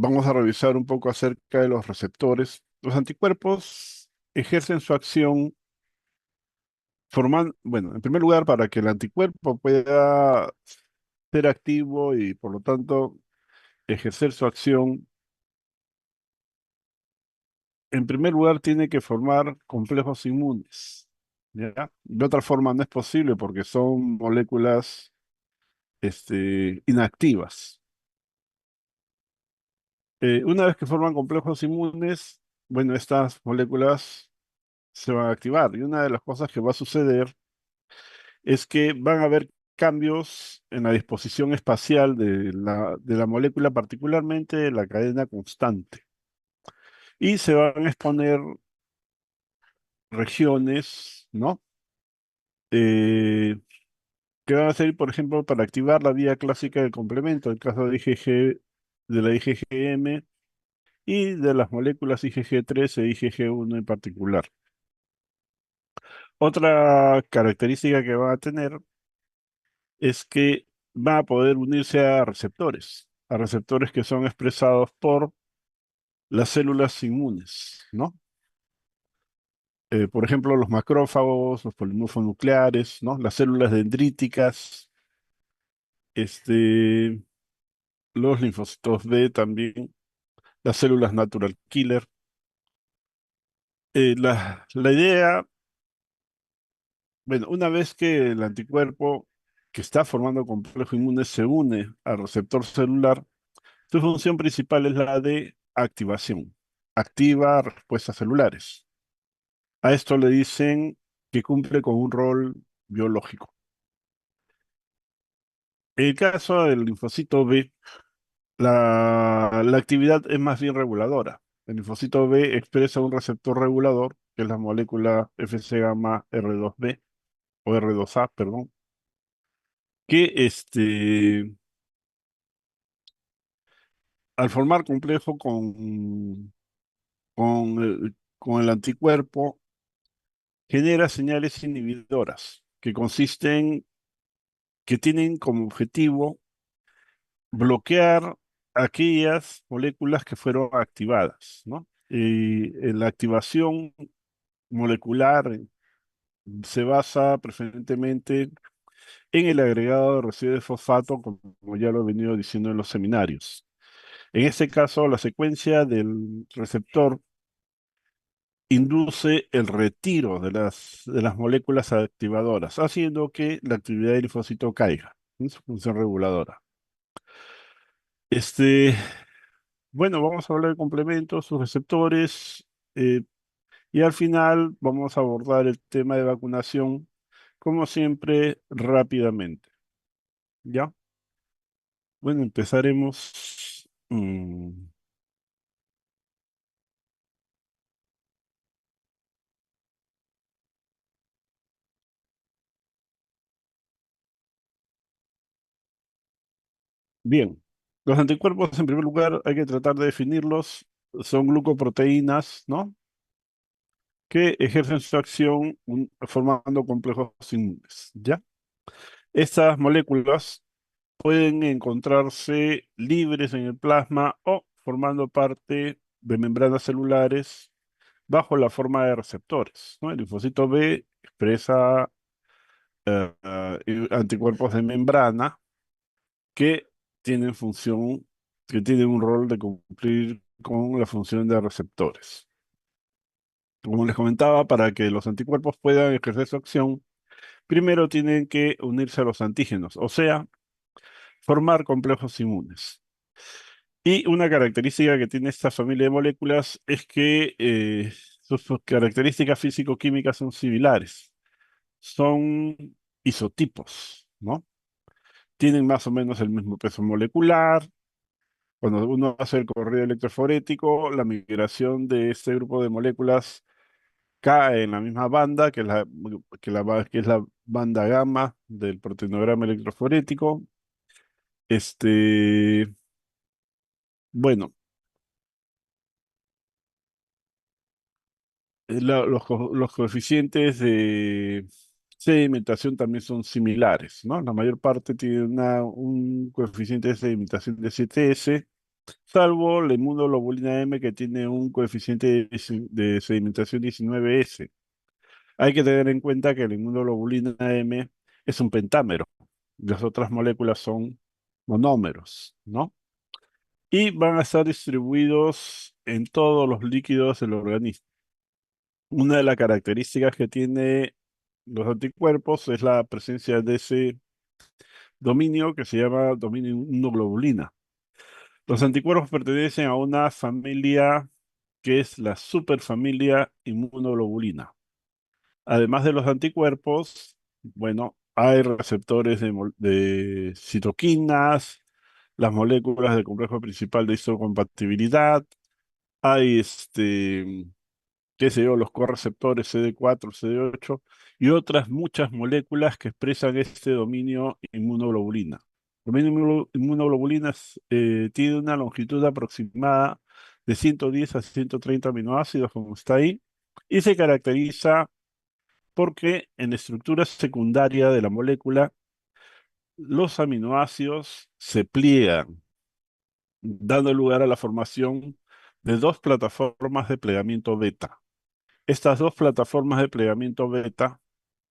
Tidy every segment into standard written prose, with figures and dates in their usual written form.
vamos a revisar un poco acerca de los receptores. Los anticuerpos ejercen su acción formando, bueno, en primer lugar, para que el anticuerpo pueda ser activo y por lo tanto ejercer su acción, en primer lugar tiene que formar complejos inmunes. ¿Ya? De otra forma no es posible porque son moléculas inactivas. Una vez que forman complejos inmunes, bueno, estas moléculas se van a activar. Y una de las cosas que va a suceder es que van a haber cambios en la disposición espacial de la molécula, particularmente de la cadena constante. Y se van a exponer regiones, ¿no? Eh, que van a servir, por ejemplo, para activar la vía clásica del complemento, en el caso de IgG, de la IgGM y de las moléculas IgG3 e IgG1 en particular. Otra característica que van a tener es que van a poder unirse a receptores que son expresados por las células inmunes, ¿no? Por ejemplo, los macrófagos, los polimorfos nucleares, ¿no? Las células dendríticas, este, los linfocitos B también, las células natural killer. La idea, bueno, una vez que el anticuerpo que está formando complejo inmune se une al receptor celular, su función principal es la de activación. Activa respuestas celulares. A esto le dicen que cumple con un rol biológico. En el caso del linfocito B, la actividad es más bien reguladora. El linfocito B expresa un receptor regulador, que es la molécula Fc gamma R2B, o R2A, perdón, que al formar complejo con el anticuerpo, genera señales inhibidoras, que tienen como objetivo bloquear aquellas moléculas que fueron activadas, ¿no? Y la activación molecular se basa preferentemente en el agregado de residuos de fosfato, como ya lo he venido diciendo en los seminarios. En este caso, la secuencia del receptor induce el retiro de las moléculas activadoras, haciendo que la actividad del linfocito caiga en su función reguladora. Este, bueno, vamos a hablar de complementos, sus receptores, eh, y al final vamos a abordar el tema de vacunación, como siempre, rápidamente. ¿Ya? Bueno, empezaremos. Bien, los anticuerpos, en primer lugar, hay que tratar de definirlos. Son glucoproteínas, ¿no? Que ejercen su acción formando complejos inmunes, ¿ya? Estas moléculas pueden encontrarse libres en el plasma o formando parte de membranas celulares bajo la forma de receptores, ¿no? El linfocito B expresa anticuerpos de membrana que tienen función, que tienen un rol de cumplir con la función de receptores. Como les comentaba, para que los anticuerpos puedan ejercer su acción, primero tienen que unirse a los antígenos, o sea, formar complejos inmunes. Y una característica que tiene esta familia de moléculas es que sus características físico-químicas son similares, son isotipos, ¿no? Tienen más o menos el mismo peso molecular. Cuando uno hace el corrido electroforético, la migración de este grupo de moléculas cae en la misma banda, que es la banda gamma del proteinograma electroforético. Este, bueno, los coeficientes de sedimentación también son similares, ¿no? La mayor parte tiene un coeficiente de sedimentación de 7S salvo la inmunoglobulina M que tiene un coeficiente de sedimentación 19S. Hay que tener en cuenta que la inmunoglobulina M es un pentámero. Las otras moléculas son monómeros, ¿no? Y van a estar distribuidos en todos los líquidos del organismo. Una de las características que tiene los anticuerpos es la presencia de ese dominio que se llama dominio inmunoglobulina. Los anticuerpos pertenecen a una familia que es la superfamilia inmunoglobulina. Además de los anticuerpos, bueno, hay receptores de citoquinas, las moléculas del complejo principal de histocompatibilidad, hay qué sé yo, los correceptores CD4, CD8 y otras muchas moléculas que expresan este dominio inmunoglobulina. El dominio inmunoglobulina tiene una longitud aproximada de 110 a 130 aminoácidos, como está ahí, y se caracteriza porque en la estructura secundaria de la molécula, los aminoácidos se pliegan, dando lugar a la formación de dos plataformas de plegamiento beta. Estas dos plataformas de plegamiento beta,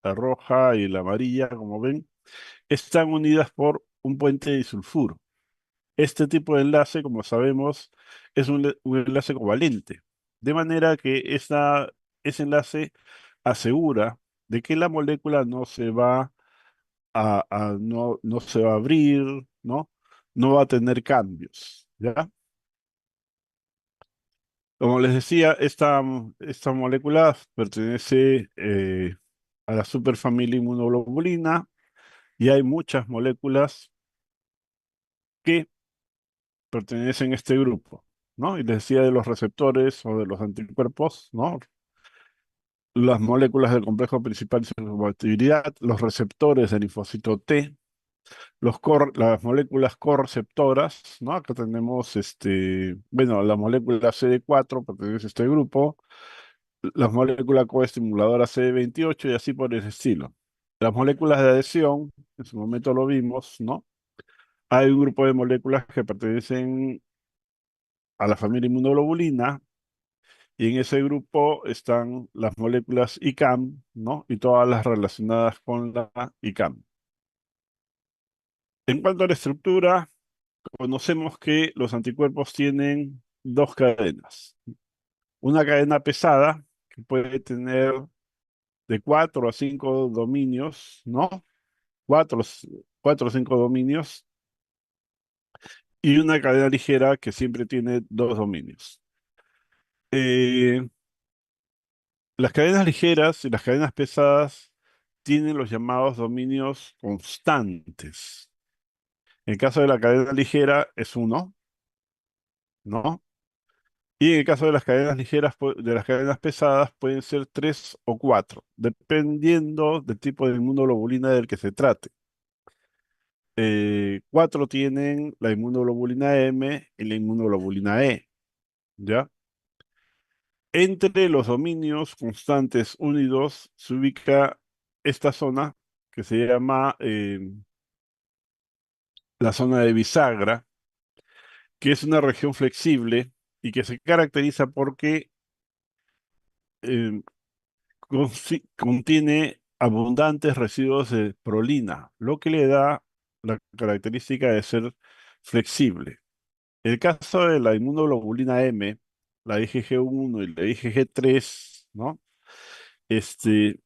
la roja y la amarilla, como ven, están unidas por un puente disulfuro. Este tipo de enlace, como sabemos, es un enlace covalente, de manera que ese enlace asegura de que la molécula no se va no se va a abrir, ¿no? No va a tener cambios, ¿ya? Como les decía, esta molécula pertenece a la superfamilia inmunoglobulina y hay muchas moléculas que pertenecen a este grupo, ¿no? Y les decía de los receptores o de los anticuerpos, ¿no? Las moléculas del complejo principal de compatibilidad, los receptores del linfocito T, las moléculas correceptoras, ¿no? Acá tenemos, bueno, la molécula CD4 pertenece a este grupo, las moléculas coestimuladoras CD28 y así por el estilo. Las moléculas de adhesión, en su momento lo vimos, ¿no? Hay un grupo de moléculas que pertenecen a la familia inmunoglobulina y en ese grupo están las moléculas ICAM, ¿no? Y todas las relacionadas con la ICAM. En cuanto a la estructura, conocemos que los anticuerpos tienen dos cadenas. Una cadena pesada, que puede tener de 4 a 5 dominios, ¿no? Cuatro, 4 o 5 dominios, y una cadena ligera que siempre tiene 2 dominios. Eh, las cadenas ligeras y las cadenas pesadas tienen los llamados dominios constantes. En el caso de la cadena ligera es uno, ¿no? Y en el caso de las cadenas ligeras, de las cadenas pesadas, pueden ser 3 o 4, dependiendo del tipo de inmunoglobulina del que se trate. 4 tienen la inmunoglobulina M y la inmunoglobulina E, ¿ya? Entre los dominios constantes 1 y 2 se ubica esta zona que se llama la zona de bisagra, que es una región flexible y que se caracteriza porque eh, contiene abundantes residuos de prolina, lo que le da la característica de ser flexible. El caso de la inmunoglobulina M, la IgG1 y la IgG3, ¿no? Este,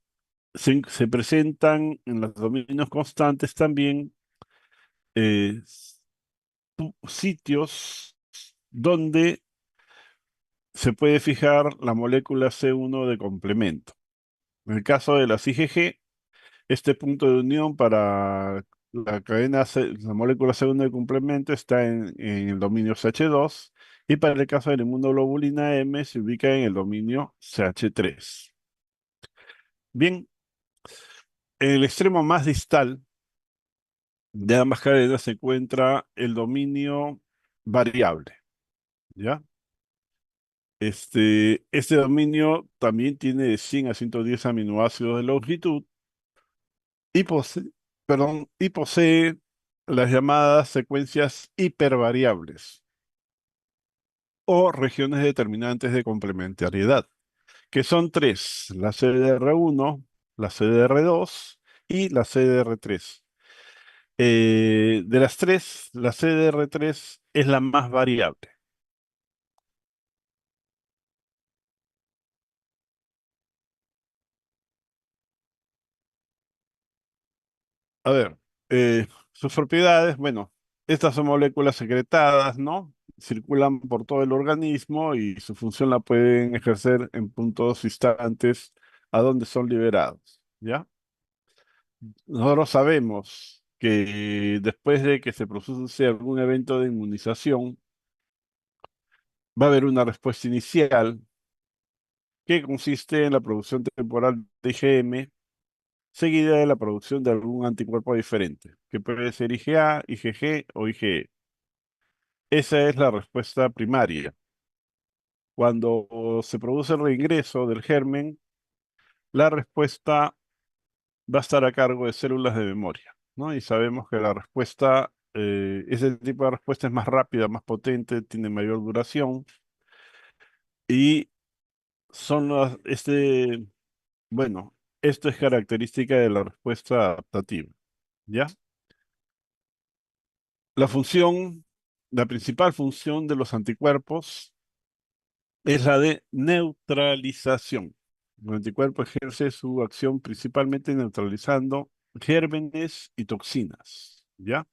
se presentan en los dominios constantes también eh, sitios donde se puede fijar la molécula C1 de complemento. En el caso de las IgG, este punto de unión para la molécula C1 de complemento está en el dominio CH2 y para el caso de la inmunoglobulina M se ubica en el dominio CH3. Bien, en el extremo más distal de ambas cadenas se encuentra el dominio variable, ¿ya? Este dominio también tiene de 100 a 110 aminoácidos de longitud y y posee las llamadas secuencias hipervariables. o regiones determinantes de complementariedad, que son tres: la CDR1, la CDR2 y la CDR3. De las tres, la CDR3 es la más variable. A ver, sus propiedades, bueno, estas son moléculas secretadas, ¿no? Circulan por todo el organismo y su función la pueden ejercer en puntos distantes a donde son liberados, ¿ya? Nosotros sabemos que después de que se produce algún evento de inmunización, va a haber una respuesta inicial que consiste en la producción temporal de IgM, seguida de la producción de algún anticuerpo diferente, que puede ser IgA, IgG o IgE. Esa es la respuesta primaria. Cuando se produce el reingreso del germen, la respuesta va a estar a cargo de células de memoria, ¿no? Y sabemos que la respuesta, ese tipo de respuesta es más rápida, más potente, tiene mayor duración y son bueno, esto es característica de la respuesta adaptativa, ¿ya? La función, la principal función de los anticuerpos es la de neutralización. El anticuerpo ejerce su acción principalmente neutralizando gérmenes y toxinas, ¿ya?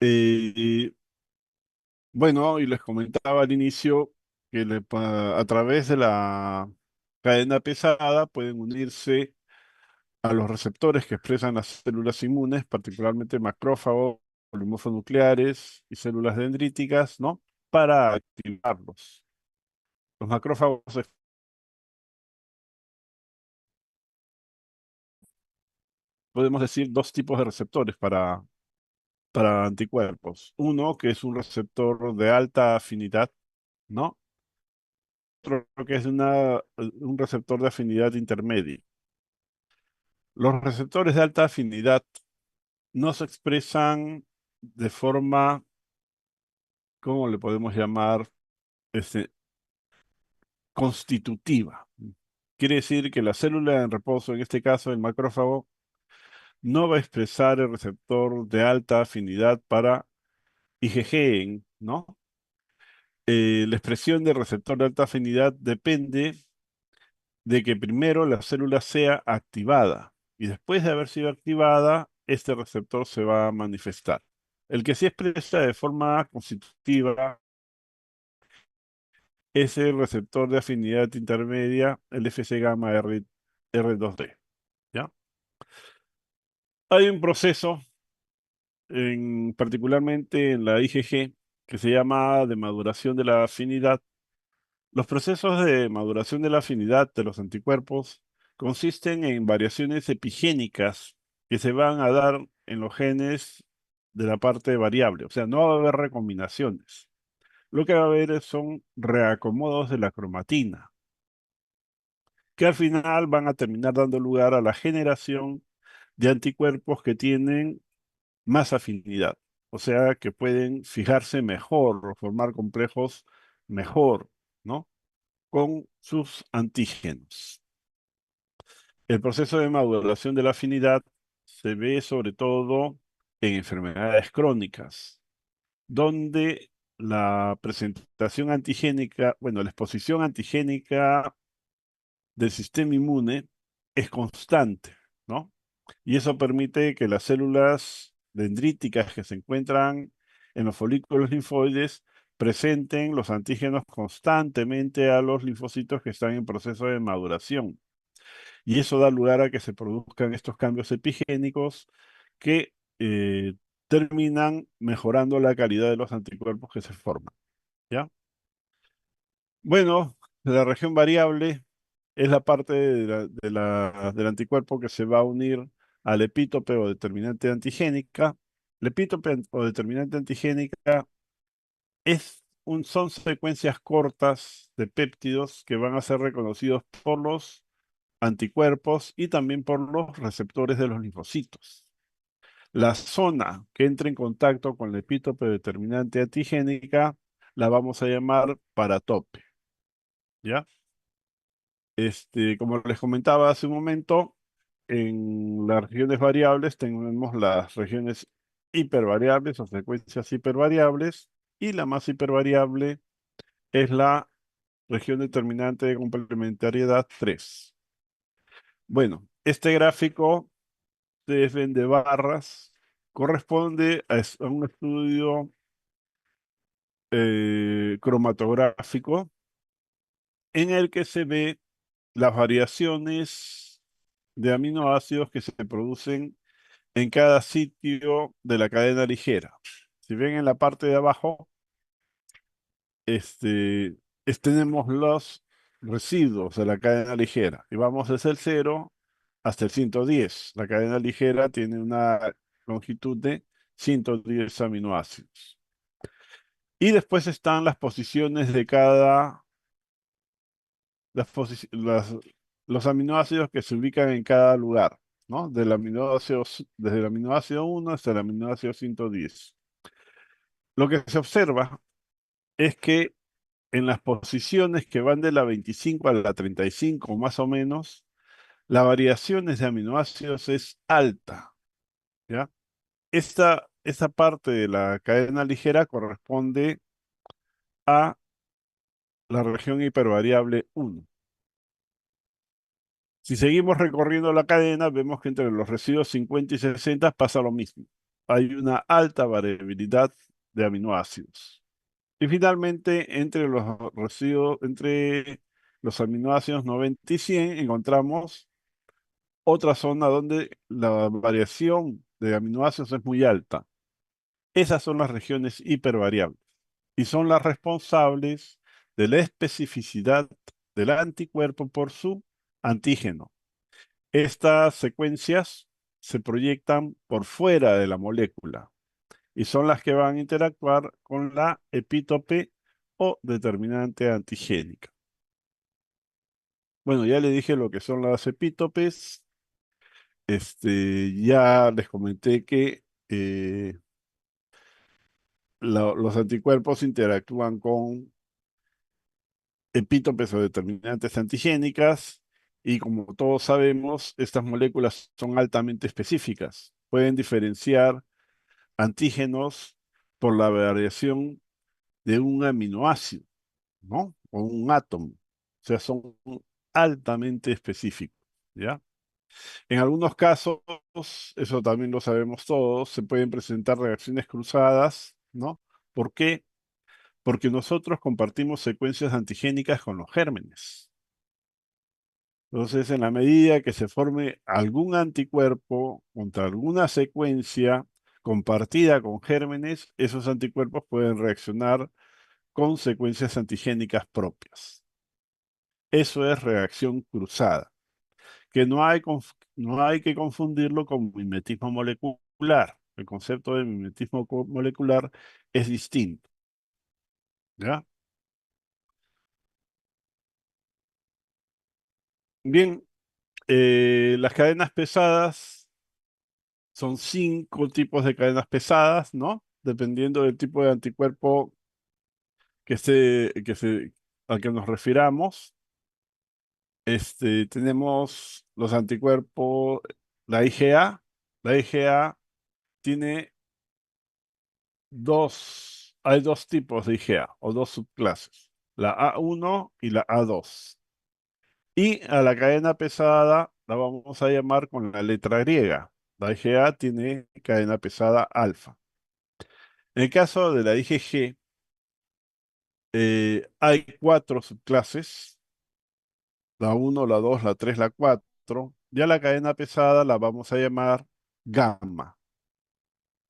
Eh, bueno, y les comentaba al inicio que a través de la cadena pesada pueden unirse a los receptores que expresan las células inmunes, particularmente macrófagos, linfonucleares y células dendríticas, ¿no? Para activarlos. Los macrófagos, podemos decir, dos tipos de receptores para anticuerpos. Uno que es un receptor de alta afinidad, ¿no? Otro que es un receptor de afinidad intermedia. Los receptores de alta afinidad no se expresan de forma, ¿cómo le podemos llamar? Este, constitutiva. Quiere decir que la célula en reposo, en este caso el macrófago, no va a expresar el receptor de alta afinidad para IgG, ¿no? La expresión del receptor de alta afinidad depende de que primero la célula sea activada y después de haber sido activada, este receptor se va a manifestar. El que sí expresa de forma constitutiva es el receptor de afinidad intermedia, el Fc gamma R2D, ¿ya? Hay un proceso, particularmente en la IgG, que se llama de maduración de la afinidad. Los procesos de maduración de la afinidad de los anticuerpos consisten en variaciones epigénicas que se van a dar en los genes de la parte variable. O sea, no va a haber recombinaciones. Lo que va a haber son reacomodos de la cromatina, que al final van a terminar dando lugar a la generación de anticuerpos que tienen más afinidad. O sea, que pueden fijarse mejor o formar complejos mejor, ¿no? Con sus antígenos. El proceso de maduración de la afinidad se ve sobre todo en enfermedades crónicas, donde la presentación antigénica, bueno, la exposición antigénica del sistema inmune es constante, ¿no? Y eso permite que las células dendríticas que se encuentran en los folículos linfoides presenten los antígenos constantemente a los linfocitos que están en proceso de maduración. Y eso da lugar a que se produzcan estos cambios epigénicos que terminan mejorando la calidad de los anticuerpos que se forman, ¿ya? Bueno, la región variable es la parte del anticuerpo que se va a unir al epítope o determinante antigénica. El epítope o determinante antigénica son secuencias cortas de péptidos que van a ser reconocidos por los anticuerpos y también por los receptores de los linfocitos. La zona que entra en contacto con la epítope determinante antigénica la vamos a llamar paratope, ¿ya? Como les comentaba hace un momento, en las regiones variables tenemos las regiones hipervariables o frecuencias hipervariables, y la más hipervariable es la región determinante de complementariedad 3. Bueno, este gráfico, ustedes ven de barras, corresponde a un estudio cromatográfico en el que se ve las variaciones de aminoácidos que se producen en cada sitio de la cadena ligera. Si ven en la parte de abajo, tenemos los residuos de la cadena ligera y vamos desde el 0 hasta el 110. La cadena ligera tiene una longitud de 110 aminoácidos. Y después están las posiciones de los aminoácidos que se ubican en cada lugar, ¿no? Desde el aminoácido 1 hasta el aminoácido 110. Lo que se observa es que en las posiciones que van de la 25 a la 35, más o menos, la variación de aminoácidos es alta, ¿ya? Esta parte de la cadena ligera corresponde a la región hipervariable 1. Si seguimos recorriendo la cadena, vemos que entre los residuos 50 y 60 pasa lo mismo. Hay una alta variabilidad de aminoácidos. Y finalmente, entre los aminoácidos 90 y 100, encontramos otra zona donde la variación de aminoácidos es muy alta. Esas son las regiones hipervariables y son las responsables de la especificidad del anticuerpo por su antígeno. Estas secuencias se proyectan por fuera de la molécula y son las que van a interactuar con la epítope o determinante antigénica. Bueno, ya le dije lo que son las epítopes. Ya les comenté que los anticuerpos interactúan con epítopes o determinantes antigénicas, y como todos sabemos, estas moléculas son altamente específicas. Pueden diferenciar antígenos por la variación de un aminoácido, ¿no? O un átomo. O sea, son altamente específicos, ¿ya? En algunos casos, eso también lo sabemos todos, se pueden presentar reacciones cruzadas, ¿no? ¿Por qué? Porque nosotros compartimos secuencias antigénicas con los gérmenes. Entonces, en la medida que se forme algún anticuerpo contra alguna secuencia compartida con gérmenes, esos anticuerpos pueden reaccionar con secuencias antigénicas propias. Eso es reacción cruzada, que no hay que confundirlo con mimetismo molecular. El concepto de mimetismo molecular es distinto, ¿ya? Bien, las cadenas pesadas son 5 tipos de cadenas pesadas, ¿no? Dependiendo del tipo de anticuerpo al que nos refiramos. Tenemos los anticuerpos, la IgA. La IgA tiene hay dos tipos de IgA o dos subclases, la A1 y la A2. Y a la cadena pesada la vamos a llamar con la letra griega. La IgA tiene cadena pesada alfa. En el caso de la IgG, hay 4 subclases, la 1, la 2, la 3, la 4. Ya la cadena pesada la vamos a llamar gamma.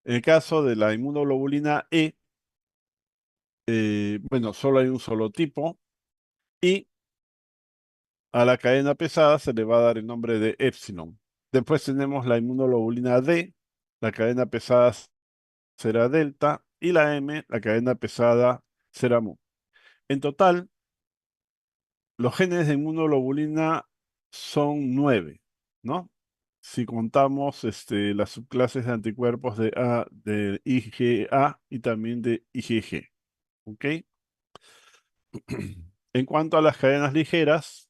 En el caso de la inmunoglobulina E, bueno, solo hay un solo tipo, y a la cadena pesada se le va a dar el nombre de epsilon. Después tenemos la inmunoglobulina D, la cadena pesada será delta, y la M, la cadena pesada será mu. En total, los genes de inmunoglobulina son 9, ¿no? Si contamos las subclases de anticuerpos de IgA y también de IgG, ¿ok? En cuanto a las cadenas ligeras,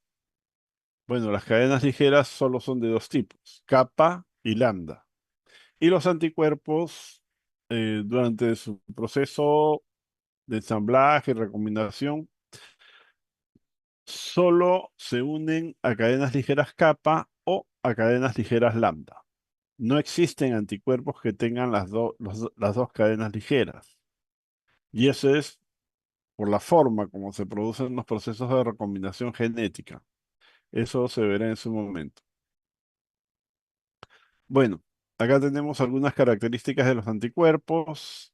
bueno, las cadenas ligeras solo son de dos tipos, kappa y lambda. Y los anticuerpos, durante su proceso de ensamblaje y recombinación, solo se unen a cadenas ligeras kappa o a cadenas ligeras lambda. No existen anticuerpos que tengan las dos cadenas ligeras. Y eso es por la forma como se producen los procesos de recombinación genética. Eso se verá en su momento. Bueno, acá tenemos algunas características de los anticuerpos.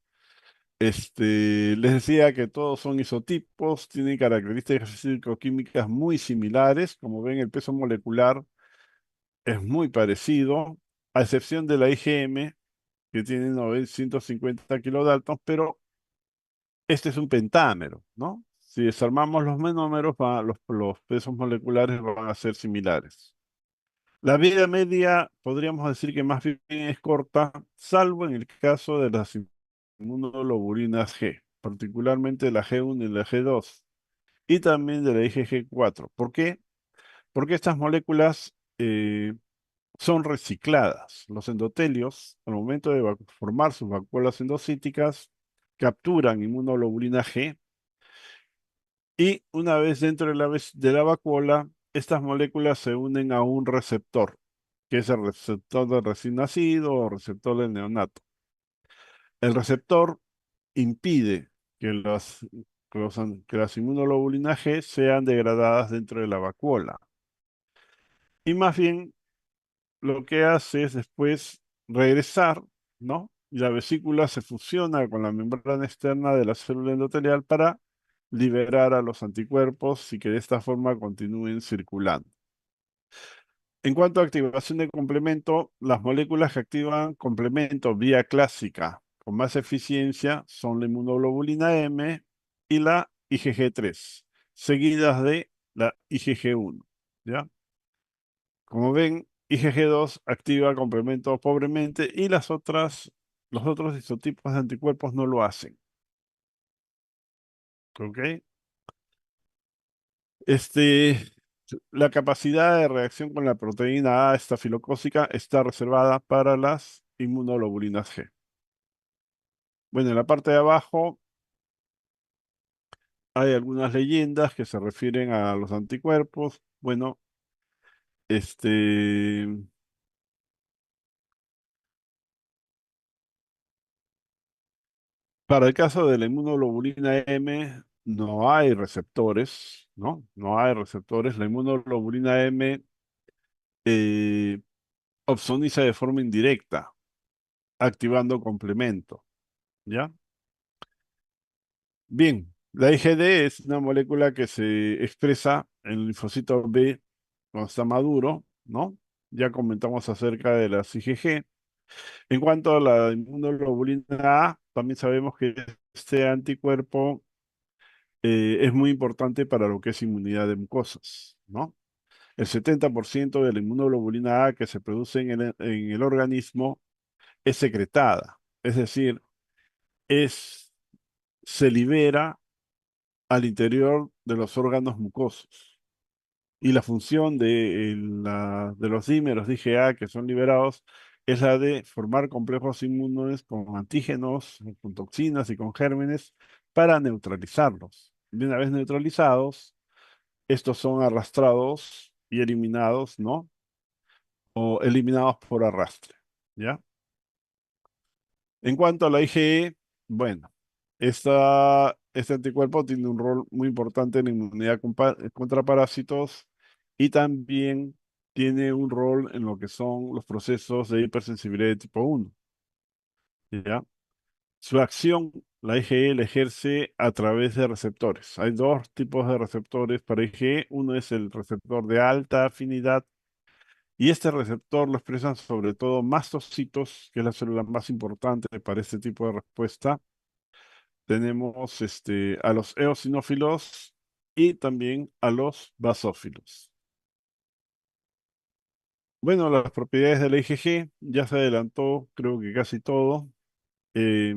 Les decía que todos son isotipos, tienen características físico-químicas muy similares. Como ven, el peso molecular es muy parecido, a excepción de la IgM, que tiene 950 kilodaltons, pero este es un pentámero, ¿no? Si desarmamos los menómeros, los pesos moleculares van a ser similares. La vida media podríamos decir que más bien es corta, salvo en el caso de las inmunoglobulinas G, particularmente la G1 y la G2, y también de la IgG4. ¿Por qué? Porque estas moléculas son recicladas. Los endotelios, al momento de formar sus vacuolas endocíticas, capturan inmunoglobulina G y una vez dentro de de la vacuola, estas moléculas se unen a un receptor, que es el receptor del recién nacido o receptor del neonato. El receptor impide que que las inmunoglobulinas G sean degradadas dentro de la vacuola. Y más bien lo que hace es después regresar, ¿no? Y la vesícula se fusiona con la membrana externa de la célula endotelial para liberar a los anticuerpos y que de esta forma continúen circulando. En cuanto a activación de complemento, las moléculas que activan complemento vía clásica con más eficiencia son la inmunoglobulina M y la IgG3, seguidas de la IgG1, ¿ya? Como ven, IgG2 activa complemento pobremente y los otros isotipos de anticuerpos no lo hacen, ¿ok? Este, la capacidad de reacción con la proteína A estafilocócica está reservada para las inmunoglobulinas G. Bueno, en la parte de abajo hay algunas leyendas que se refieren a los anticuerpos. Bueno, este, para el caso de la inmunoglobulina M, no hay receptores, ¿no? No hay receptores. La inmunoglobulina M eh, opsoniza de forma indirecta, activando complemento, ¿ya? Bien, la IgD es una molécula que se expresa en el linfocito B cuando está maduro, ¿no? Ya comentamos acerca de las IgG. En cuanto a la inmunoglobulina A, también sabemos que este anticuerpo es muy importante para lo que es inmunidad de mucosas, ¿no? El 70% de la inmunoglobulina A que se produce en el organismo es secretada, es decir, es, se libera al interior de los órganos mucosos. Y la función de los dímeros de IgA que son liberados es la de formar complejos inmunes con antígenos, con toxinas y con gérmenes para neutralizarlos. Y una vez neutralizados, estos son arrastrados y eliminados, ¿no? O eliminados por arrastre, ¿ya? En cuanto a la IgE, bueno, este anticuerpo tiene un rol muy importante en la inmunidad contra parásitos y también tiene un rol en lo que son los procesos de hipersensibilidad de tipo 1, ¿ya? Su acción, la IgE la ejerce a través de receptores. Hay dos tipos de receptores para IgE. Uno es el receptor de alta afinidad y este receptor lo expresan sobre todo mastocitos, que es la célula más importante para este tipo de respuesta. Tenemos a los eosinófilos y también a los basófilos. Bueno, las propiedades de la IgG ya se adelantó, creo que casi todo. Eh,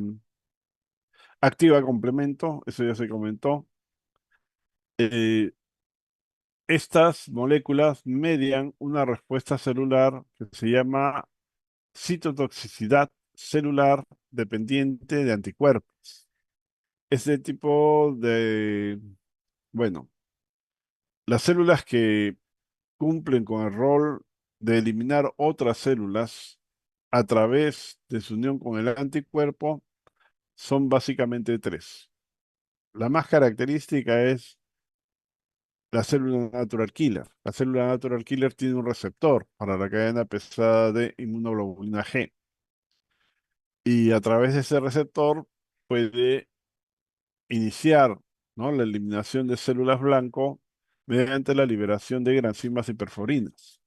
Activa complemento, eso ya se comentó. eh, estas moléculas median una respuesta celular que se llama citotoxicidad celular dependiente de anticuerpos. Este tipo de, bueno, las células que cumplen con el rol de eliminar otras células a través de su unión con el anticuerpo son básicamente tres. La más característica es la célula natural killer. La célula natural killer tiene un receptor para la cadena pesada de inmunoglobulina G. Y a través de ese receptor puede iniciar, ¿no?, la eliminación de células blanco mediante la liberación de granzimas y perforinas.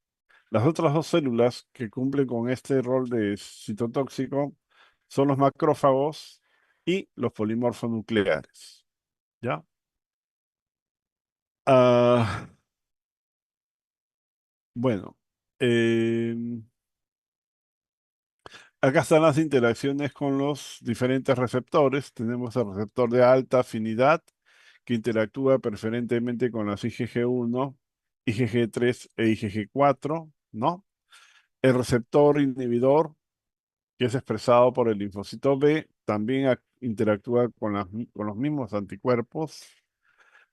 Las otras dos células que cumplen con este rol de citotóxico son los macrófagos y los polimorfos nucleares. ¿Ya? Ah, bueno, em, acá están las interacciones con los diferentes receptores. Tenemos el receptor de alta afinidad que interactúa preferentemente con las IgG1, IgG3 e IgG4, ¿no? El receptor inhibidor, que es expresado por el linfocito B, también interactúa con, con los mismos anticuerpos.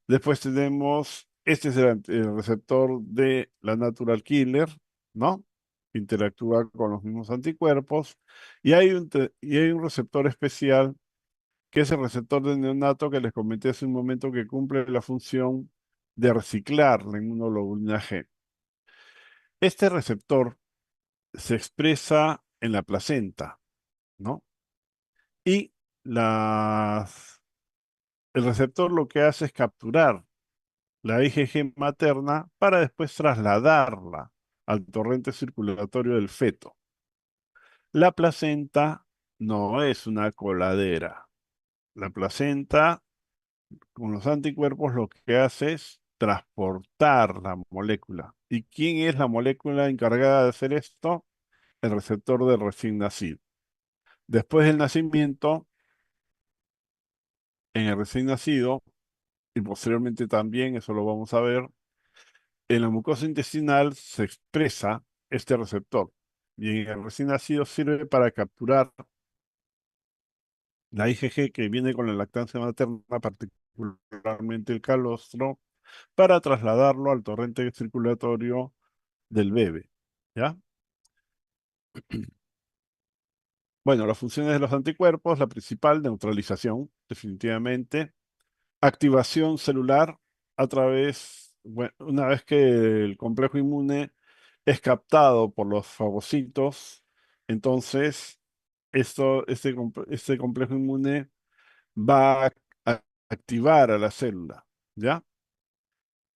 Después tenemos, este es el receptor de la natural killer, ¿no? Interactúa con los mismos anticuerpos. Y hay un receptor especial, que es el receptor de neonato que les comenté hace un momento, que cumple la función de reciclar la inmunoglobulina G. Este receptor se expresa en la placenta, ¿no? Y las, el receptor lo que hace es capturar la IgG materna para después trasladarla al torrente circulatorio del feto. La placenta no es una coladera. La placenta, con los anticuerpos, lo que hace es transportar la molécula. ¿Y quién es la molécula encargada de hacer esto? El receptor del recién nacido. Después del nacimiento, en el recién nacido, y posteriormente también, eso lo vamos a ver, en la mucosa intestinal se expresa este receptor y en el recién nacido sirve para capturar la IgG que viene con la lactancia materna, particularmente el calostro, para trasladarlo al torrente circulatorio del bebé. ¿Ya? Bueno, las funciones de los anticuerpos, la principal, neutralización, definitivamente. Activación celular a través, bueno, una vez que el complejo inmune es captado por los fagocitos, entonces este complejo inmune va a activar a la célula, ¿ya?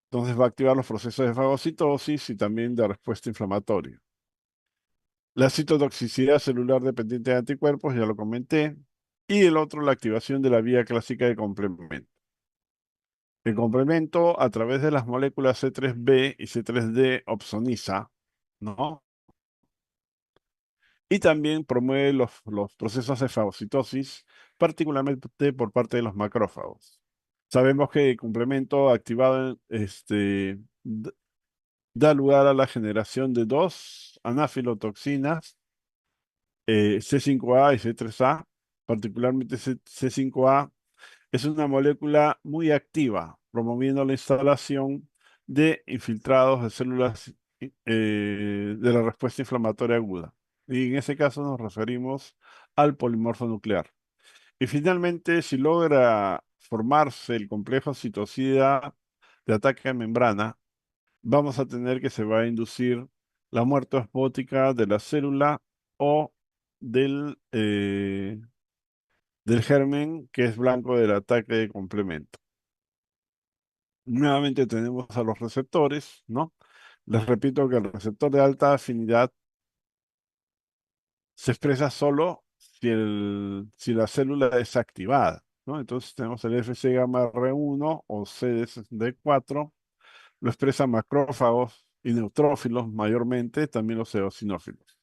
Entonces va a activar los procesos de fagocitosis y también de respuesta inflamatoria. La citotoxicidad celular dependiente de anticuerpos, ya lo comenté, y el otro, la activación de la vía clásica de complemento. El complemento, a través de las moléculas C3b y C3d, opsoniza, ¿no? Y también promueve los procesos de fagocitosis, particularmente por parte de los macrófagos. Sabemos que el complemento activado da lugar a la generación de dos anafilotoxinas, C5a y C3a, particularmente C5a. Es una molécula muy activa, promoviendo la instalación de infiltrados de células de la respuesta inflamatoria aguda. Y en ese caso nos referimos al polimorfo nuclear. Y finalmente, si logra formarse el complejo citosida de ataque a membrana, vamos a tener que se va a inducir la muerte osmótica de la célula o del germen que es blanco del ataque de complemento. Nuevamente tenemos a los receptores, ¿no? Les repito que el receptor de alta afinidad se expresa solo si la célula es activada, ¿no? Entonces tenemos el Fc gamma R1 o CD64, lo expresan macrófagos y neutrófilos mayormente, también los eosinófilos,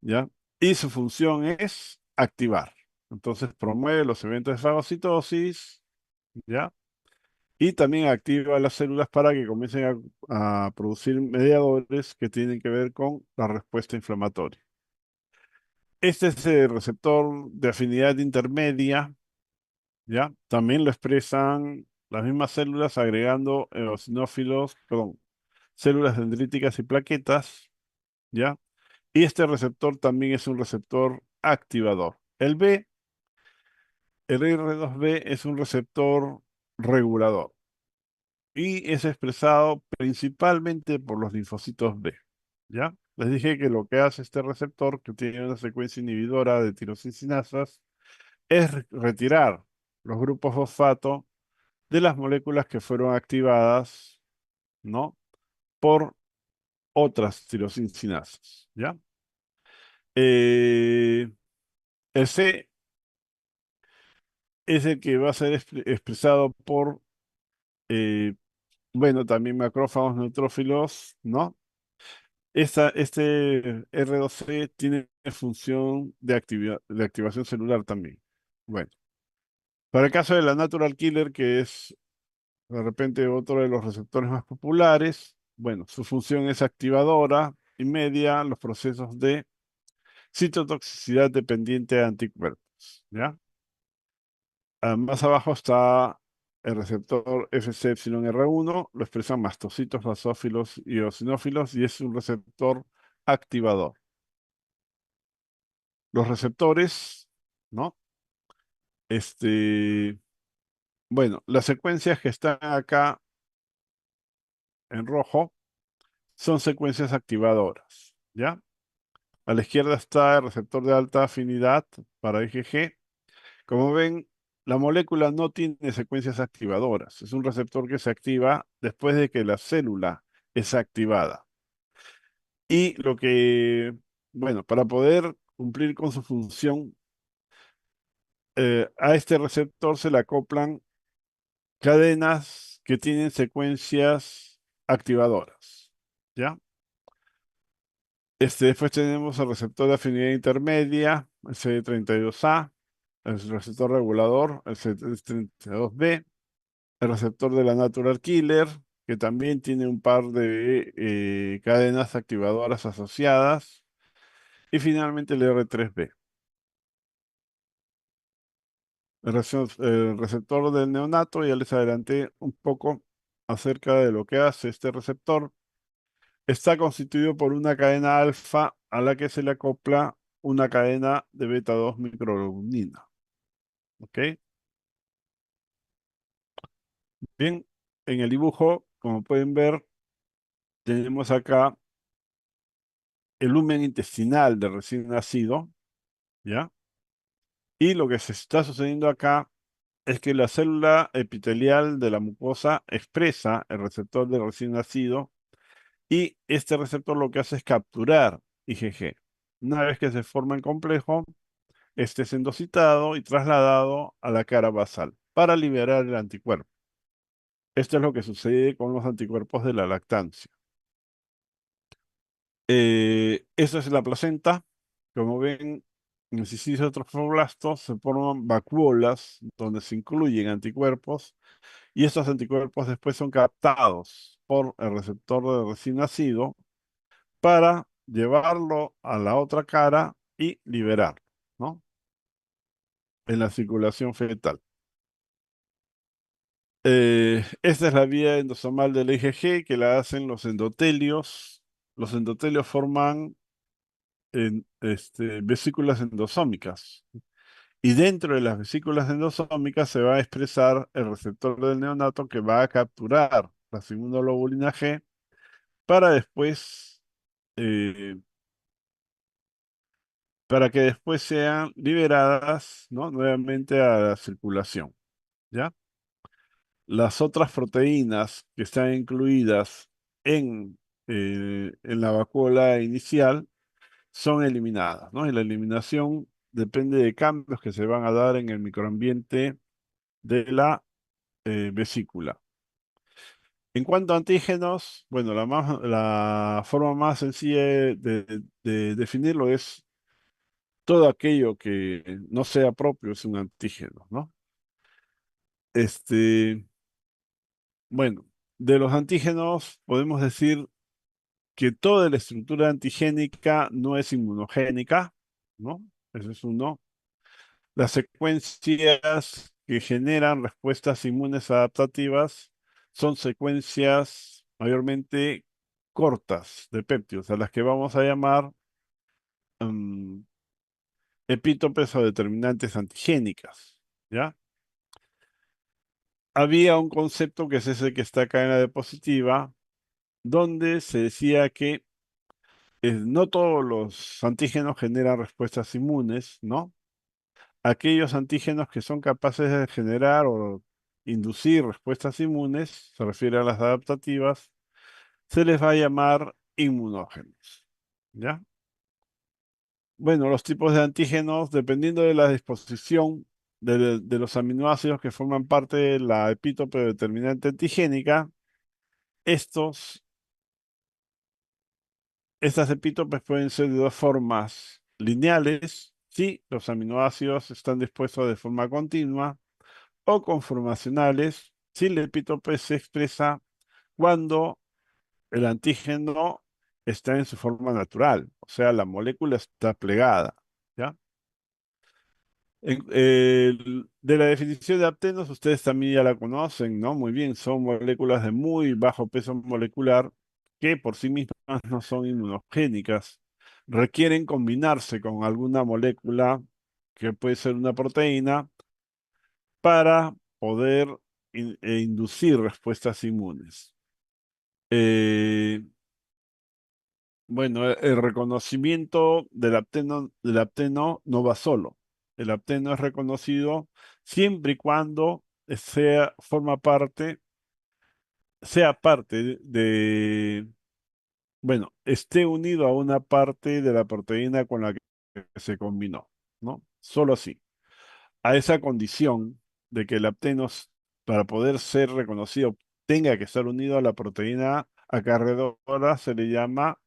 ¿ya? Y su función es activar. Entonces promueve los eventos de fagocitosis, ¿ya? Y también activa las células para que comiencen a producir mediadores que tienen que ver con la respuesta inflamatoria. Este es el receptor de afinidad intermedia, ¿ya? También lo expresan las mismas células agregando eosinófilos, perdón, células dendríticas y plaquetas, ¿ya? Y este receptor también es un receptor activador. El R2B es un receptor regulador y es expresado principalmente por los linfocitos B, ¿ya? Les dije que lo que hace este receptor, que tiene una secuencia inhibidora de tirosisinasas, es retirar los grupos fosfato de las moléculas que fueron activadas, ¿no? Por otras tirosisinasas, ¿ya? Eh, el C es el que va a ser expresado por, eh, bueno, también macrófagos neutrófilos, ¿no? Este R2C tiene función de activación celular también. Bueno, para el caso de la Natural Killer, que es de repente otro de los receptores más populares, bueno, su función es activadora y media los procesos de citotoxicidad dependiente de anticuerpos, ¿ya? Más abajo está el receptor Fc-epsilon-R1, lo expresan mastocitos, basófilos y eosinófilos y es un receptor activador. Los receptores, ¿no? Este, bueno, las secuencias que están acá en rojo son secuencias activadoras, ¿ya? A la izquierda está el receptor de alta afinidad para IgG. Como ven, la molécula no tiene secuencias activadoras. Es un receptor que se activa después de que la célula es activada. Y bueno, para poder cumplir con su función, a este receptor se le acoplan cadenas que tienen secuencias activadoras. ¿Ya? Después tenemos el receptor de afinidad intermedia, el CD32A, el receptor regulador, el CD32B, el receptor de la Natural Killer, que también tiene un par de cadenas activadoras asociadas, y finalmente el R3B. El receptor del neonato, ya les adelanté un poco acerca de lo que hace este receptor. Está constituido por una cadena alfa a la que se le acopla una cadena de beta 2 microglobulina. ¿Ok? Bien, en el dibujo, como pueden ver, tenemos acá el lumen intestinal del recién nacido, ¿ya? Y lo que se está sucediendo acá es que la célula epitelial de la mucosa expresa el receptor del recién nacido y este receptor lo que hace es capturar IgG. Una vez que se forma el complejo, este es endocitado y trasladado a la cara basal para liberar el anticuerpo. Esto es lo que sucede con los anticuerpos de la lactancia. Esta es la placenta. Como ven, en el cistitis trofoblast se forman vacuolas donde se incluyen anticuerpos y estos anticuerpos después son captados por el receptor de recién nacido para llevarlo a la otra cara y liberarlo, ¿no? En la circulación fetal. Esta es la vía endosomal del IgG que la hacen los endotelios. Los endotelios forman vesículas endosómicas. Y dentro de las vesículas endosómicas se va a expresar el receptor del neonato que va a capturar la segunda globulina G para después, eh, para que después sean liberadas, ¿no? Nuevamente a la circulación, ¿ya? Las otras proteínas que están incluidas en la vacuola inicial son eliminadas, ¿no? Y la eliminación depende de cambios que se van a dar en el microambiente de la vesícula. En cuanto a antígenos, bueno, la forma más sencilla de definirlo es todo aquello que no sea propio es un antígeno, ¿no? Este, Bueno, de los antígenos podemos decir que toda la estructura antigénica no es inmunogénica, ¿no? Ese es uno. Las secuencias que generan respuestas inmunes adaptativas son secuencias mayormente cortas de péptidos, a las que vamos a llamar mm, epítopes o determinantes antigénicas, ¿ya? Había un concepto que es ese que está acá en la diapositiva, donde se decía que no todos los antígenos generan respuestas inmunes, ¿no? Aquellos antígenos que son capaces de generar o inducir respuestas inmunes, se refiere a las adaptativas, se les va a llamar inmunógenos, ¿ya? Bueno, los tipos de antígenos, dependiendo de la disposición de los aminoácidos que forman parte de la epítope determinante antigénica, estos, estas epítopes pueden ser de dos formas lineales, si los aminoácidos están dispuestos de forma continua, o conformacionales, si el epítope se expresa cuando el antígeno está en su forma natural, o sea, la molécula está plegada, ¿ya? De la definición de aptenos, ustedes también ya la conocen, ¿no? Muy bien, son moléculas de muy bajo peso molecular que por sí mismas no son inmunogénicas. Requieren combinarse con alguna molécula que puede ser una proteína para poder inducir respuestas inmunes. Eh, bueno, el reconocimiento del apteno no va solo. El apteno es reconocido siempre y cuando sea parte bueno, esté unido a una parte de la proteína con la que se combinó, ¿no? Solo así. A esa condición de que el aptenos, para poder ser reconocido, tenga que estar unido a la proteína acarreadora, se le llama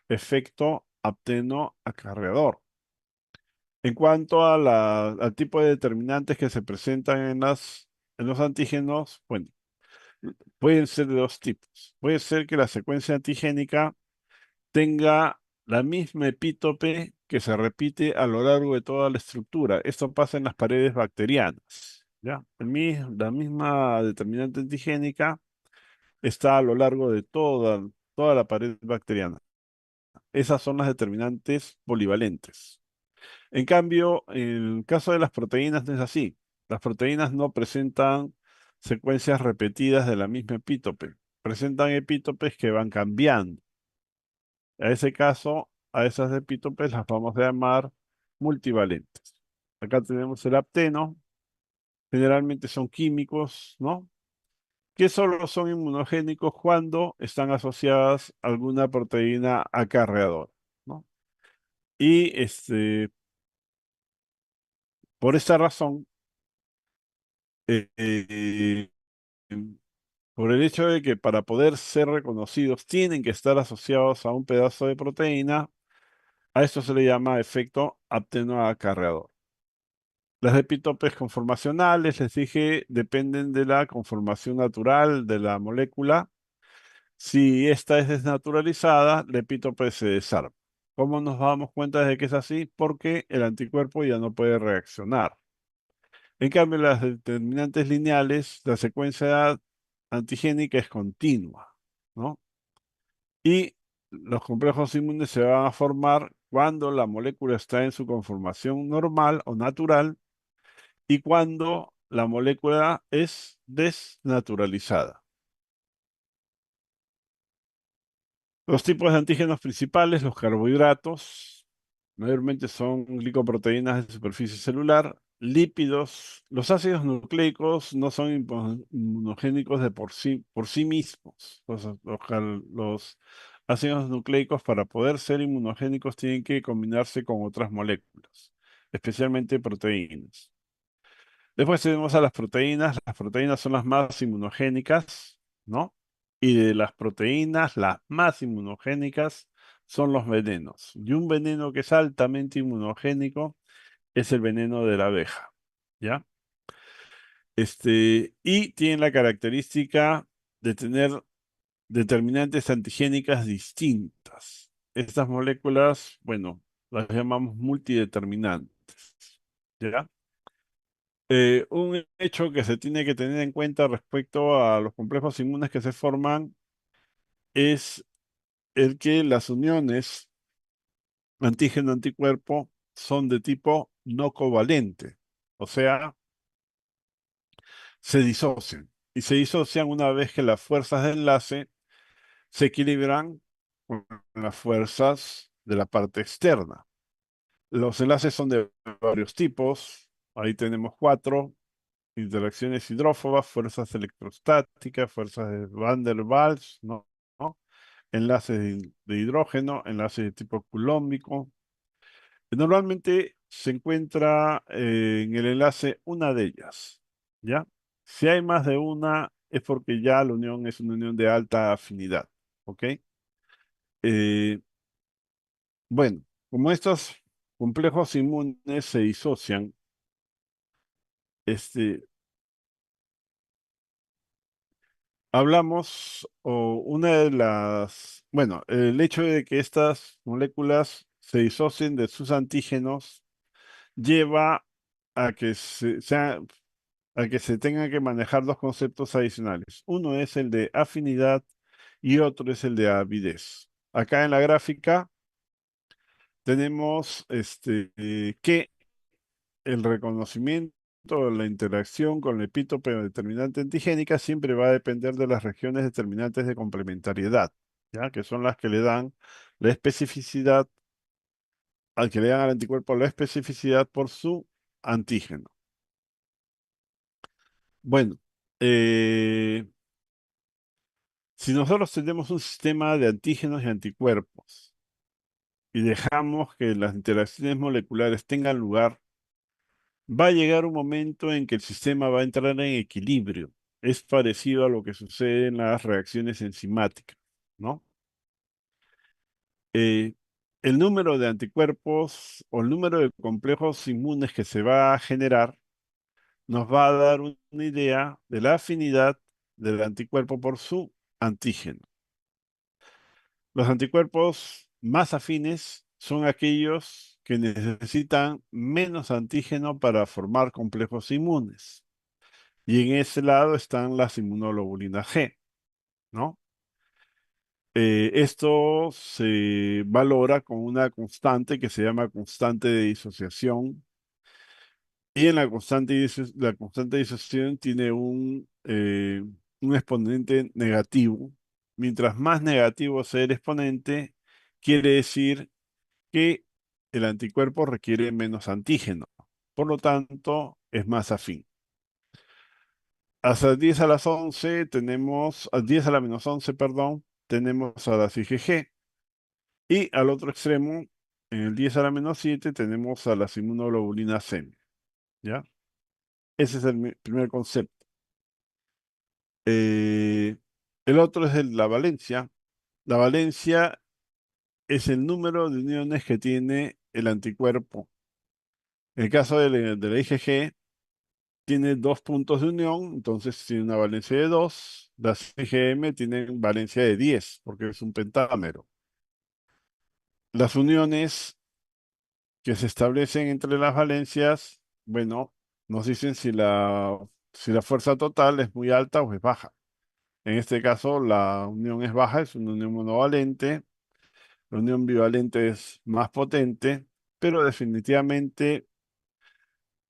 efecto apteno acarreador. En cuanto a al tipo de determinantes que se presentan en los antígenos, bueno, pueden ser de dos tipos. Puede ser que la secuencia antigénica tenga la misma epítope que se repite a lo largo de toda la estructura. Esto pasa en las paredes bacterianas, ¿ya? La misma determinante antigénica está a lo largo de toda la pared bacteriana. Esas son las determinantes polivalentes. En cambio, en el caso de las proteínas no es así. Las proteínas no presentan secuencias repetidas de la misma epítope. Presentan epítopes que van cambiando. A ese caso, a esas epítopes las vamos a llamar multivalentes. Acá tenemos el apteno. Generalmente son químicos, ¿no? Que solo son inmunogénicos cuando están asociadas a alguna proteína acarreadora, ¿no? Y por esa razón, eh, eh, por el hecho de que para poder ser reconocidos tienen que estar asociados a un pedazo de proteína, a esto se le llama efecto apteno-acarreador. Las epítopes conformacionales, les dije, dependen de la conformación natural de la molécula. Si esta es desnaturalizada, la epítope se desarma. ¿Cómo nos damos cuenta de que es así? Porque el anticuerpo ya no puede reaccionar. En cambio, las determinantes lineales, la secuencia antigénica es continua, ¿no? Y los complejos inmunes se van a formar cuando la molécula está en su conformación normal o natural y cuando la molécula es desnaturalizada. Los tipos de antígenos principales, los carbohidratos, mayormente son glicoproteínas de superficie celular, lípidos. Los ácidos nucleicos no son inmunogénicos de por sí mismos. Los ácidos nucleicos, para poder ser inmunogénicos, tienen que combinarse con otras moléculas, especialmente proteínas. Después tenemos a las proteínas. Las proteínas son las más inmunogénicas, ¿no? Y de las proteínas, las más inmunogénicas son los venenos. Y un veneno que es altamente inmunogénico es el veneno de la abeja, ¿ya? Y tiene la característica de tener determinantes antigénicas distintas. Estas moléculas, bueno, las llamamos multideterminantes. ¿Ya? Un hecho que se tiene que tener en cuenta respecto a los complejos inmunes que se forman es el que las uniones antígeno-anticuerpo son de tipo no covalente, o sea, se disocian. Y se disocian una vez que las fuerzas de enlace se equilibran con las fuerzas de la parte externa. Los enlaces son de varios tipos. Ahí tenemos cuatro: interacciones hidrófobas, fuerzas electrostáticas, fuerzas de Van der Waals, ¿no? ¿No? Enlaces de hidrógeno, enlaces de tipo culómbico. Normalmente se encuentra en el enlace una de ellas, ¿ya? Si hay más de una, es porque ya la unión es una unión de alta afinidad, ¿ok? Eh, bueno, como estos complejos inmunes se disocian, este, hablamos, o una de las, bueno, el hecho de que estas moléculas se disocien de sus antígenos lleva a que a que se tengan que manejar dos conceptos adicionales. Uno es el de afinidad y otro es el de avidez. Acá en la gráfica tenemos que el reconocimiento, la interacción con el epítope determinante antigénica siempre va a depender de las regiones determinantes de complementariedad, ¿ya? Que son las que le dan la especificidad, al que le dan al anticuerpo la especificidad por su antígeno. Bueno, eh, si nosotros tenemos un sistema de antígenos y anticuerpos y dejamos que las interacciones moleculares tengan lugar, va a llegar un momento en que el sistema va a entrar en equilibrio. Es parecido a lo que sucede en las reacciones enzimáticas, ¿no? Eh, el número de anticuerpos o el número de complejos inmunes que se va a generar nos va a dar una idea de la afinidad del anticuerpo por su antígeno. Los anticuerpos más afines son aquellos que necesitan menos antígeno para formar complejos inmunes. Y en ese lado están las inmunoglobulinas G, ¿no? Esto se valora con una constante que se llama constante de disociación. Y en la constante de disociación tiene un exponente negativo. Mientras más negativo sea el exponente, quiere decir que el anticuerpo requiere menos antígeno. Por lo tanto, es más afín. Hasta 10 a las 11 tenemos, a 10 a la menos 11, perdón, tenemos a las IgG. Y al otro extremo, en el 10 a la menos 7, tenemos a las inmunoglobulinas M. ¿Ya? Ese es el primer concepto. Eh, el otro es la valencia. La valencia es el número de uniones que tiene el anticuerpo. En el caso de la IgG, tiene dos puntos de unión, entonces tiene una valencia de 2. Las IgM tienen valencia de 10, porque es un pentámero. Las uniones que se establecen entre las valencias, bueno, nos dicen si la fuerza total es muy alta o es baja. En este caso, la unión es baja, es una unión monovalente. La unión bivalente es más potente, pero definitivamente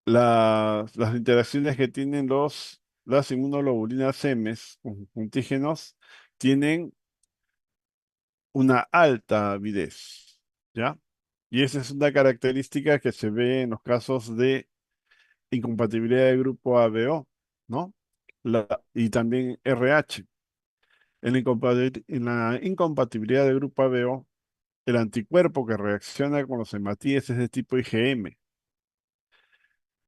las interacciones que tienen las inmunoglobulinas M con antígenos tienen una alta avidez, ¿ya? Y esa es una característica que se ve en los casos de incompatibilidad de grupo ABO, ¿no? Y también RH. En la incompatibilidad de grupo ABO, el anticuerpo que reacciona con los hematíes es de tipo IgM.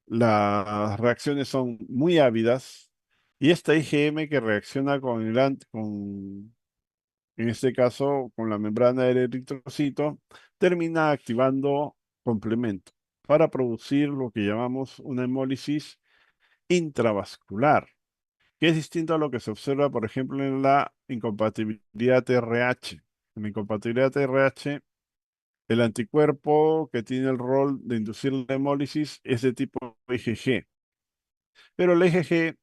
Las reacciones son muy ávidas y esta IgM que reacciona en este caso, con la membrana del eritrocito, termina activando complemento para producir lo que llamamos una hemólisis intravascular. que es distinto a lo que se observa, por ejemplo, en la incompatibilidad RH. En la incompatibilidad RH, el anticuerpo que tiene el rol de inducir la hemólisis es de tipo IgG, pero el IgG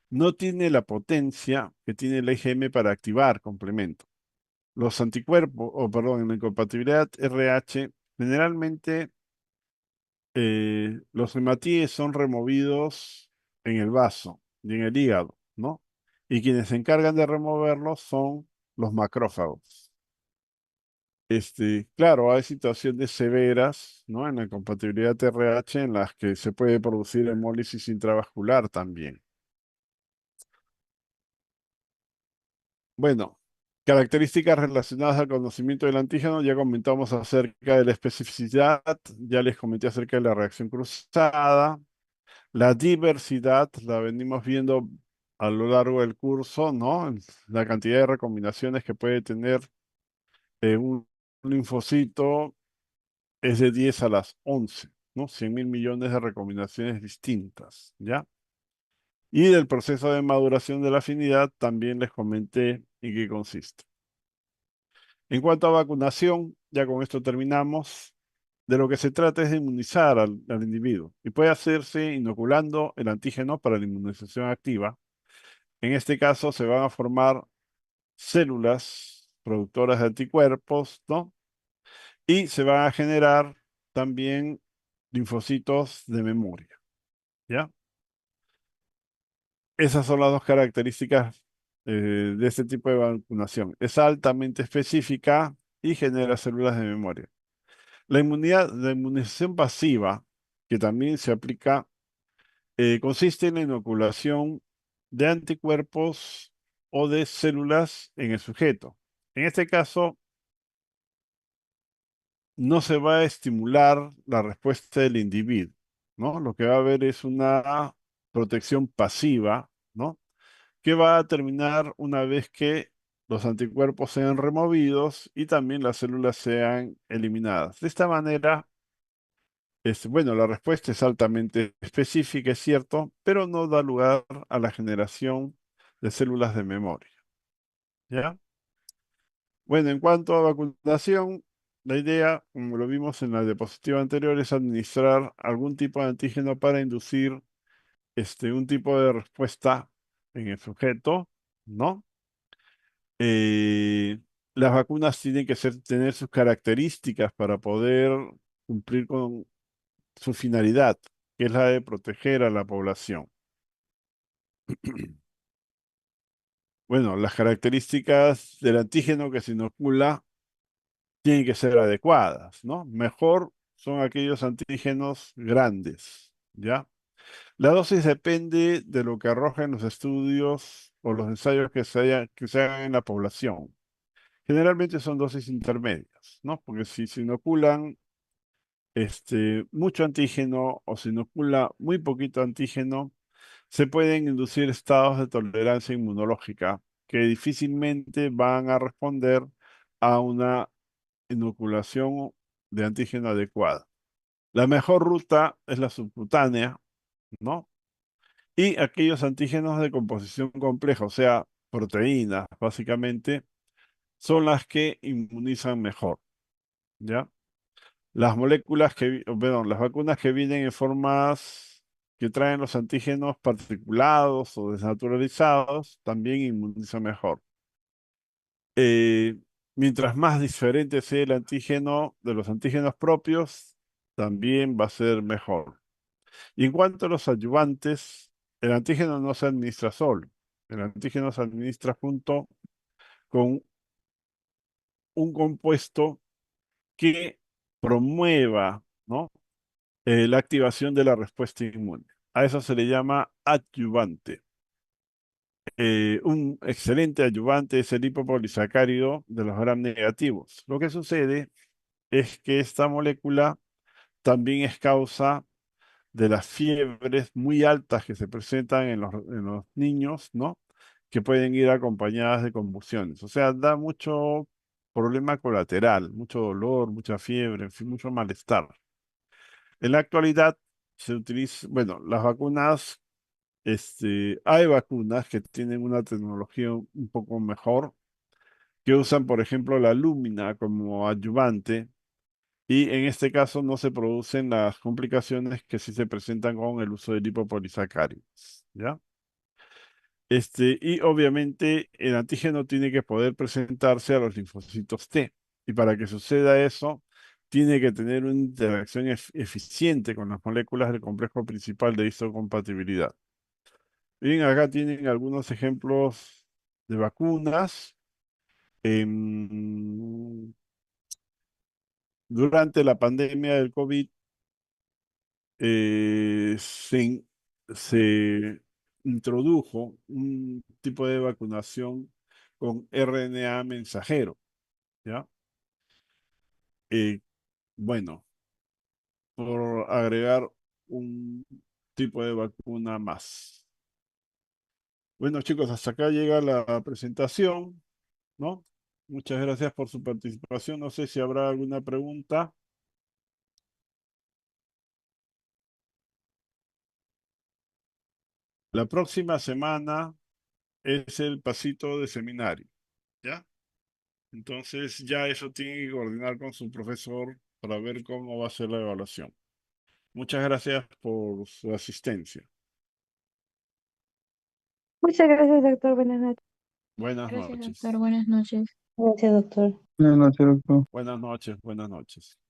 no tiene la potencia que tiene el IgM para activar complemento. Los anticuerpos, o perdón, en la incompatibilidad RH, generalmente los hematíes son removidos en el vaso y en el hígado, ¿no? Y quienes se encargan de removerlos son los macrófagos. Claro, hay situaciones severas, ¿no? En la incompatibilidad RH en las que se puede producir hemólisis intravascular también. Bueno, características relacionadas al conocimiento del antígeno, ya comentamos acerca de la especificidad, ya les comenté acerca de la reacción cruzada, la diversidad, la venimos viendo a lo largo del curso, ¿no? La cantidad de recombinaciones que puede tener un linfocito es de 10 a las 11, ¿no? 100.000 millones de recombinaciones distintas, ¿ya? Y del proceso de maduración de la afinidad también les comenté en qué consiste. En cuanto a vacunación, ya con esto terminamos. De lo que se trata es de inmunizar al individuo y puede hacerse inoculando el antígeno para la inmunización activa. En este caso se van a formar células productoras de anticuerpos, ¿no? Y se van a generar también linfocitos de memoria, ¿ya? Esas son las dos características de este tipo de vacunación. Es altamente específica y genera células de memoria. La inmunización pasiva, que también se aplica, consiste en la inoculación de anticuerpos o de células en el sujeto. En este caso, no se va a estimular la respuesta del individuo, ¿no? Lo que va a haber es una protección pasiva, ¿no? Que va a terminar una vez que los anticuerpos sean removidos y también las células sean eliminadas. De esta manera, bueno, la respuesta es altamente específica, es cierto, pero no da lugar a la generación de células de memoria, ¿ya? Bueno, en cuanto a vacunación, la idea, como lo vimos en la diapositiva anterior, es administrar algún tipo de antígeno para inducir un tipo de respuesta en el sujeto, ¿no? Eh, las vacunas tienen que tener sus características para poder cumplir con su finalidad, que es la de proteger a la población. Bueno, las características del antígeno que se inocula tienen que ser adecuadas, ¿no? Mejor son aquellos antígenos grandes, ¿ya? La dosis depende de lo que arrojen los estudios o los ensayos que se hagan en la población. Generalmente son dosis intermedias, ¿no? Porque si se inoculan mucho antígeno o se inocula muy poquito antígeno, se pueden inducir estados de tolerancia inmunológica que difícilmente van a responder a una inoculación de antígeno adecuada. La mejor ruta es la subcutánea, ¿no? Y aquellos antígenos de composición compleja, o sea, proteínas, básicamente, son las que inmunizan mejor, ¿ya? Las moléculas perdón, las vacunas que vienen en formas que traen los antígenos particulados o desnaturalizados también inmunizan mejor. Eh, Mientras más diferente sea el antígeno de los antígenos propios, también va a ser mejor. Y en cuanto a los ayudantes, el antígeno no se administra solo. El antígeno se administra junto con un compuesto que promueva, ¿no? La activación de la respuesta inmune. A eso se le llama adyuvante. Un excelente adyuvante es el lipopolisacárido de los gram negativos. Lo que sucede es que esta molécula también es causa de las fiebres muy altas que se presentan en los niños, ¿no? Que pueden ir acompañadas de convulsiones. O sea, da mucho problema colateral, mucho dolor, mucha fiebre, en fin, mucho malestar. En la actualidad se utiliza, bueno, las vacunas Hay vacunas que tienen una tecnología un poco mejor, que usan, por ejemplo, la lúmina como adyuvante, y en este caso no se producen las complicaciones que sí se presentan con el uso de lipopolisacáridos, ¿ya? Y obviamente el antígeno tiene que poder presentarse a los linfocitos T. Y para que suceda eso, tiene que tener una interacción eficiente con las moléculas del complejo principal de histocompatibilidad. Bien, acá tienen algunos ejemplos de vacunas. Em, Durante la pandemia del COVID, se introdujo un tipo de vacunación con RNA mensajero, ¿ya? Eh, bueno, por agregar un tipo de vacuna más. Bueno, chicos, hasta acá llega la presentación, ¿no? Muchas gracias por su participación. No sé si habrá alguna pregunta. La próxima semana es el pasito de seminario, ¿ya? Entonces ya eso tiene que coordinar con su profesor para ver cómo va a ser la evaluación. Muchas gracias por su asistencia. Muchas gracias, doctor. Buenas noches. Buenas Gracias, doctor. noches. Buenas noches. Gracias, doctor. Buenas noches, doctor. Buenas noches, buenas noches.